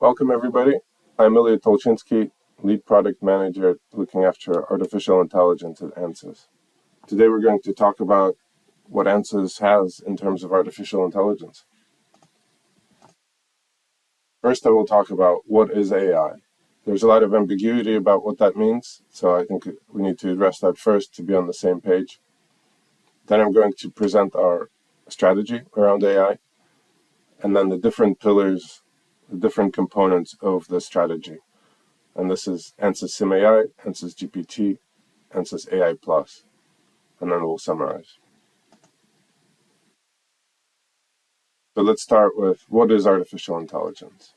Welcome, everybody. I'm Ilya Tolchinsky, Lead Product Manager looking after artificial intelligence at ANSYS. Today we're going to talk about what ANSYS has in terms of artificial intelligence. First, I will talk about what is AI. There's a lot of ambiguity about what that means, so I think we need to address that first to be on the same page. Then I'm going to present our strategy around AI, and then the different pillars, the different components of the strategy. And this is ANSYS SimAI, ANSYS GPT, ANSYS AI Plus, and then we'll summarize. So let's start with what is artificial intelligence?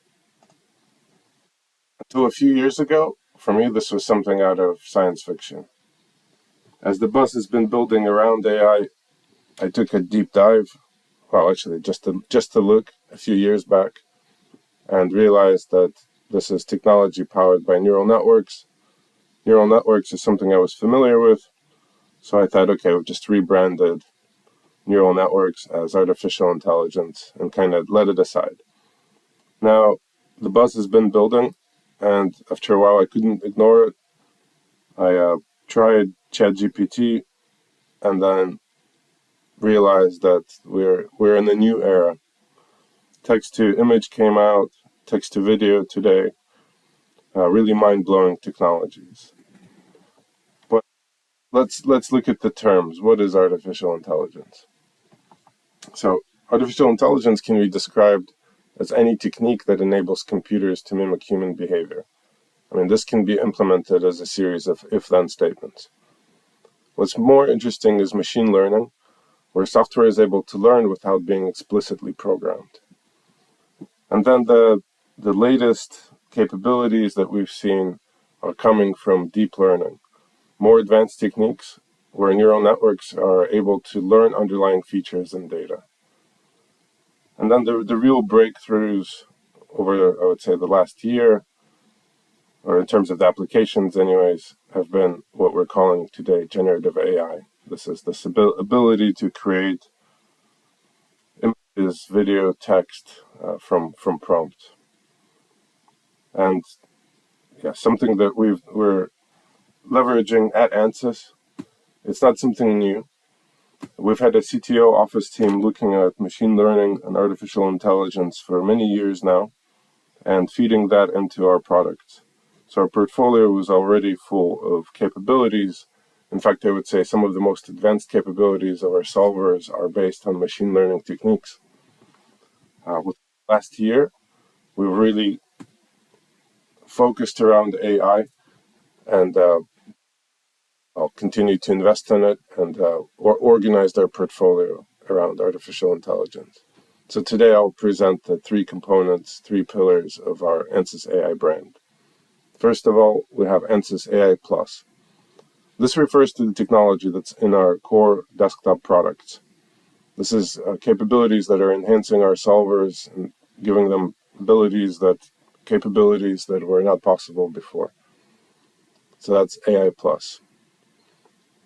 Until a few years ago, for me, this was something out of science fiction. As the buzz has been building around AI, I took a deep dive, well, actually just to look a few years back, and realized that this is technology powered by neural networks. Neural networks is something I was familiar with, so I thought, okay, we've just rebranded neural networks as artificial intelligence and kind of let it aside. Now, the buzz has been building, and after a while I couldn't ignore it. I tried ChatGPT and then realized that we're in a new era. Text to image came out, text to video today, really mind-blowing technologies. But let's look at the terms. What is artificial intelligence? So artificial intelligence can be described as any technique that enables computers to mimic human behavior. I mean, this can be implemented as a series of if-then statements. What's more interesting is machine learning, where software is able to learn without being explicitly programmed. And then the latest capabilities that we've seen are coming from deep learning, more advanced techniques where neural networks are able to learn underlying features and data. And then the real breakthroughs over, I would say, the last year, or in terms of the applications anyways, have been what we're calling today generative AI. This is this ability to create images, video, text from prompts. And yeah, something that we're leveraging at ANSYS. It's not something new. We've had a CTO office team looking at machine learning and artificial intelligence for many years now and feeding that into our products. So our portfolio was already full of capabilities. In fact, I would say some of the most advanced capabilities of our solvers are based on machine learning techniques. With last year, we really focused around AI, and I'll continue to invest in it and organize our portfolio around artificial intelligence. So today I'll present the three components, three pillars of our ANSYS AI brand. First of all, we have ANSYS AI Plus. This refers to the technology that's in our core desktop products. This is capabilities that are enhancing our solvers and giving them capabilities that were not possible before. So that's AI Plus.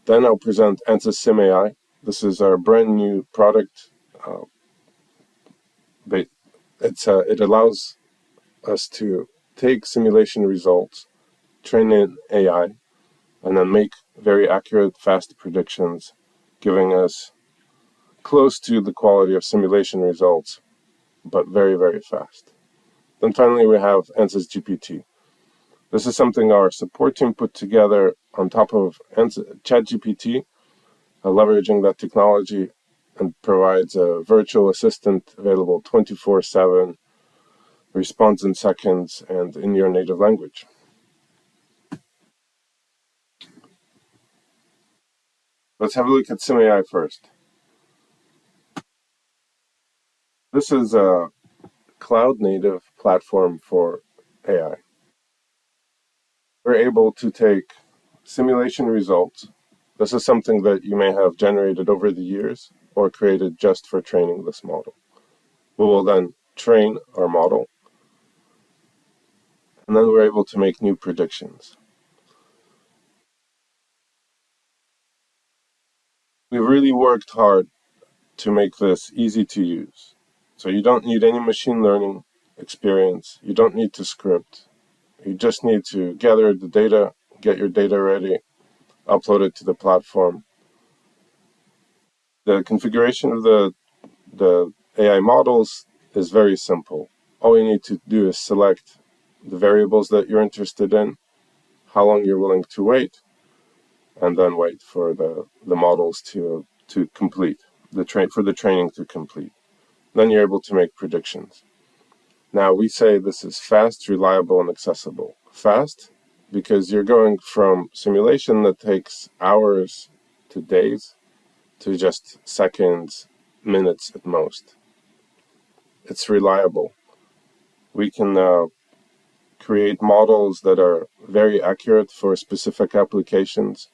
Then I'll present ANSYS SimAI. This is our brand new product. It allows us to take simulation results, train in AI, and then make very accurate, fast predictions, giving us close to the quality of simulation results, but very, very fast. Then finally, we have ANSYS GPT. This is something our support team put together on top of ChatGPT, leveraging that technology, and provides a virtual assistant available 24/7, responds in seconds, and in your native language. Let's have a look at SimAI first. This is a cloud-native platform for AI. We're able to take simulation results. This is something that you may have generated over the years or created just for training this model. We will then train our model, and then we're able to make new predictions. We've really worked hard to make this easy to use. So you don't need any machine learning. experience. You don't need to script. You just need to gather the data, get your data ready, upload it to the platform. The configuration of the AI models is very simple. All you need to do is select the variables that you're interested in, how long you're willing to wait, and then wait for the models to complete, for the training to complete. Then you're able to make predictions. Now, we say this is fast, reliable, and accessible. Fast, because you're going from simulation that takes hours to days to just seconds, minutes at most. It's reliable. We can create models that are very accurate for specific applications.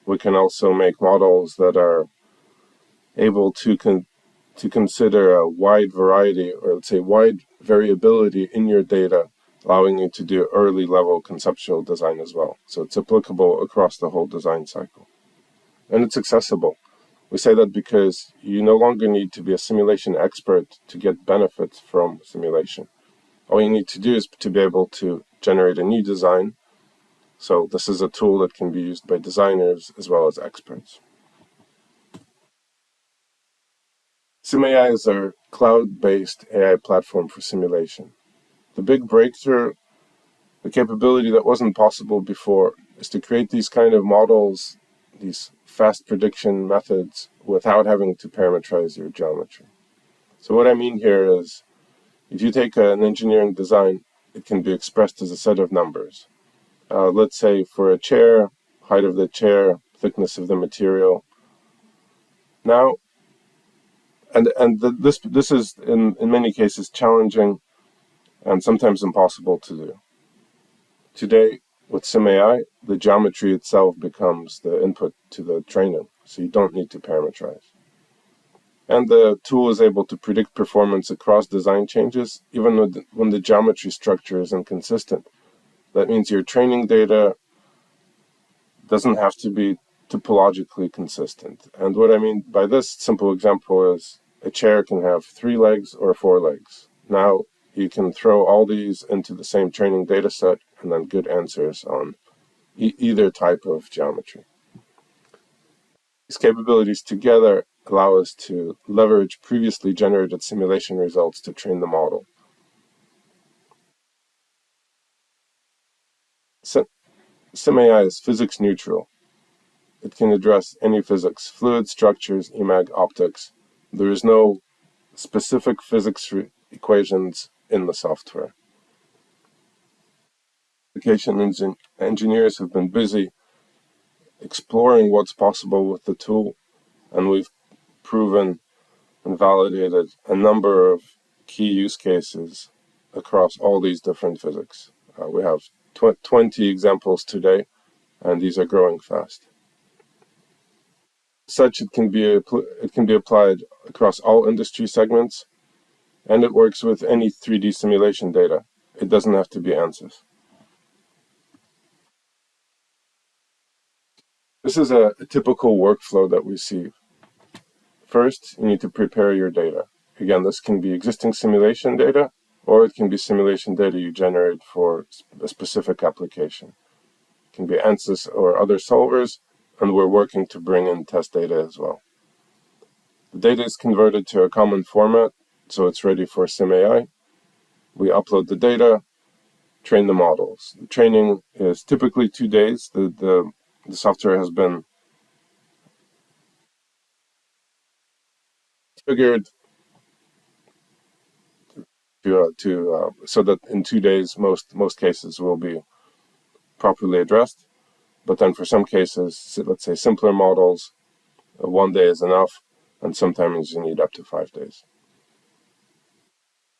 We can also make models that are able to consider a wide variety, or let's say wide variability in your data, allowing you to do early level conceptual design as well. So it's applicable across the whole design cycle. And it's accessible. We say that because you no longer need to be a simulation expert to get benefits from simulation. All you need to do is to be able to generate a new design. So this is a tool that can be used by designers as well as experts. SimAI is our cloud-based AI platform for simulation. The big breakthrough, the capability that wasn't possible before, is to create these kind of models, these fast prediction methods, without having to parameterize your geometry. So what I mean here is, if you take an engineering design, it can be expressed as a set of numbers. Let's say for a chair, height of the chair, thickness of the material. Now, this is in many cases challenging and sometimes impossible to do. Today, with SimAI, the geometry itself becomes the input to the training, so you don't need to parameterize. And the tool is able to predict performance across design changes, even when the geometry structure is inconsistent. That means your training data doesn't have to be topologically consistent. And what I mean by this simple example is a chair can have 3 legs or 4 legs. Now, you can throw all these into the same training data set and then good answers on either type of geometry. These capabilities together allow us to leverage previously generated simulation results to train the model. SimAI is physics neutral. It can address any physics, fluid structures, EMAG, optics. There is no specific physics equations in the software. Application engineers have been busy exploring what's possible with the tool, and we've proven and validated a number of key use cases across all these different physics. We have 20 examples today, and these are growing fast. Such, it can be applied across all industry segments, and it works with any 3D simulation data. It doesn't have to be ANSYS. This is a typical workflow that we see. First, you need to prepare your data. Again, this can be existing simulation data, or it can be simulation data you generate for a specific application. It can be ANSYS or other solvers, and we're working to bring in test data as well. The data is converted to a common format, so it's ready for SimAI. We upload the data, train the models. The training is typically 2 days. The software has been configured so that in 2 days most cases will be properly addressed. But then for some cases, let's say simpler models, 1 day is enough, and sometimes you need up to 5 days.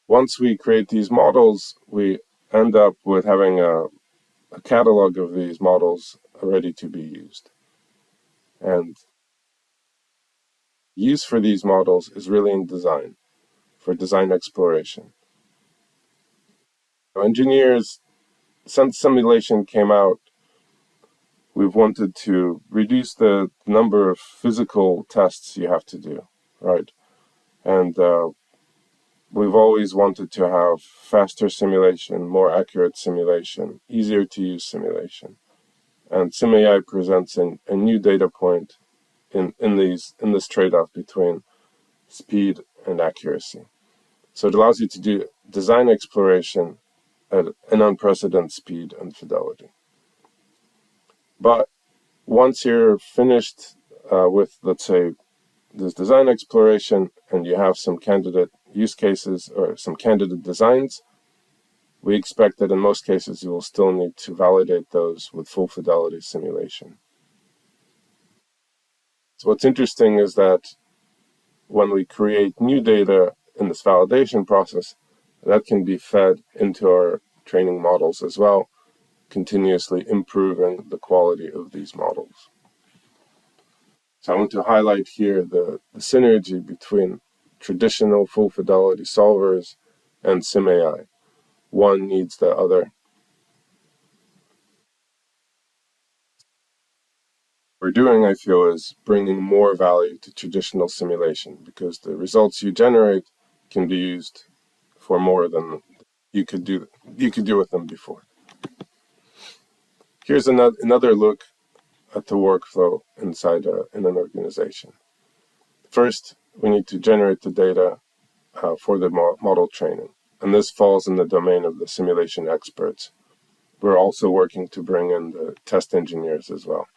Once we create these models, we end up with having a catalog of these models ready to be used. And use for these models is really in design, for design exploration. Engineers, since simulation came out, we've wanted to reduce the number of physical tests you have to do, right? And we've always wanted to have faster simulation, more accurate simulation, easier to use simulation. And SimAI presents a new data point in this trade-off between speed and accuracy. So it allows you to do design exploration at an unprecedented speed and fidelity. But once you're finished with, let's say, this design exploration and you have some candidate use cases or some candidate designs, we expect that in most cases you will still need to validate those with full fidelity simulation. So what's interesting is that when we create new data in this validation process, that can be fed into our training models as well, continuously improving the quality of these models. So I want to highlight here the synergy between traditional full fidelity solvers and SimAI. One needs the other. What we're doing, I feel, is bringing more value to traditional simulation because the results you generate can be used for more than you could do with them before. Here's another look at the workflow inside in an organization. First, we need to generate the data for the model training, and this falls in the domain of the simulation experts. We're also working to bring in the test engineers as well.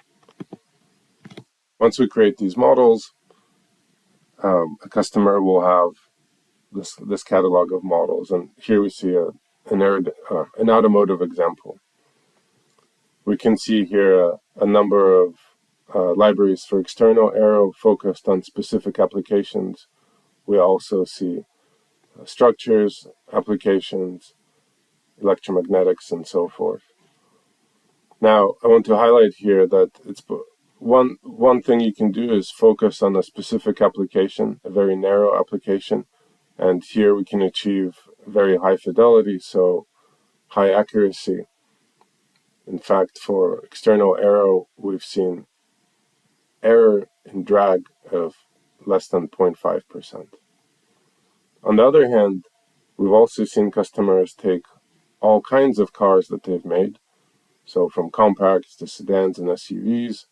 Once we create these models, a customer will have this catalog of models, and here we see an automotive example. We can see here a number of libraries for external aero focused on specific applications. We also see structures, applications, electromagnetics, and so forth. Now, I want to highlight here that it's one thing you can do is focus on a specific application, a very narrow application, and here we can achieve very high fidelity, so high accuracy. In fact, for external aero, we've seen error in drag of less than 0.5%. On the other hand, we've also seen customers take all kinds of cars that they've made, so from compacts to sedans and SUVs,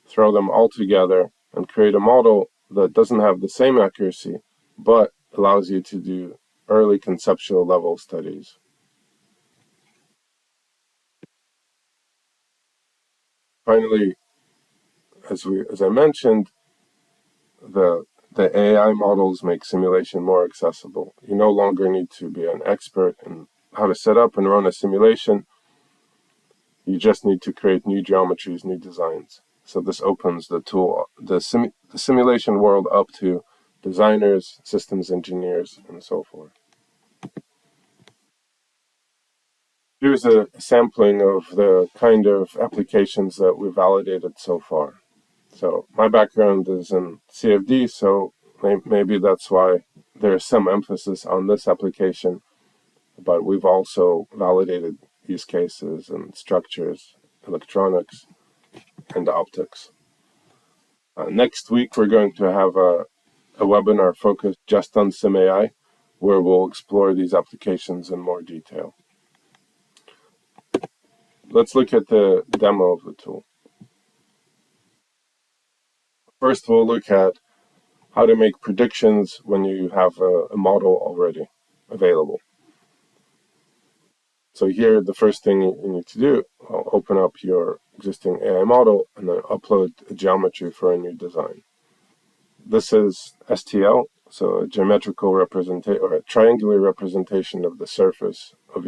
throw them all together and create a model that doesn't have the same accuracy, but allows you to do early conceptual level studies. Finally, as I mentioned, the AI models make simulation more accessible. You no longer need to be an expert in how to set up and run a simulation. You just need to create new geometries, new designs. So this opens the simulation world up to designers, systems engineers, and so forth. Here's a sampling of the kind of applications that we validated so far. So my background is in CFD, so maybe that's why there's some emphasis on this application, but we've also validated use cases in structures, electronics, and optics. Next week, we're going to have a webinar focused just on SimAI, where we'll explore these applications in more detail. Let's look at the demo of the tool. First, we'll look at how to make predictions when you have a model already available. So here, the first thing you need to do, open up your existing AI model and then upload a geometry for a new design. This is STL, so a geometrical representation or a triangular representation of the surface of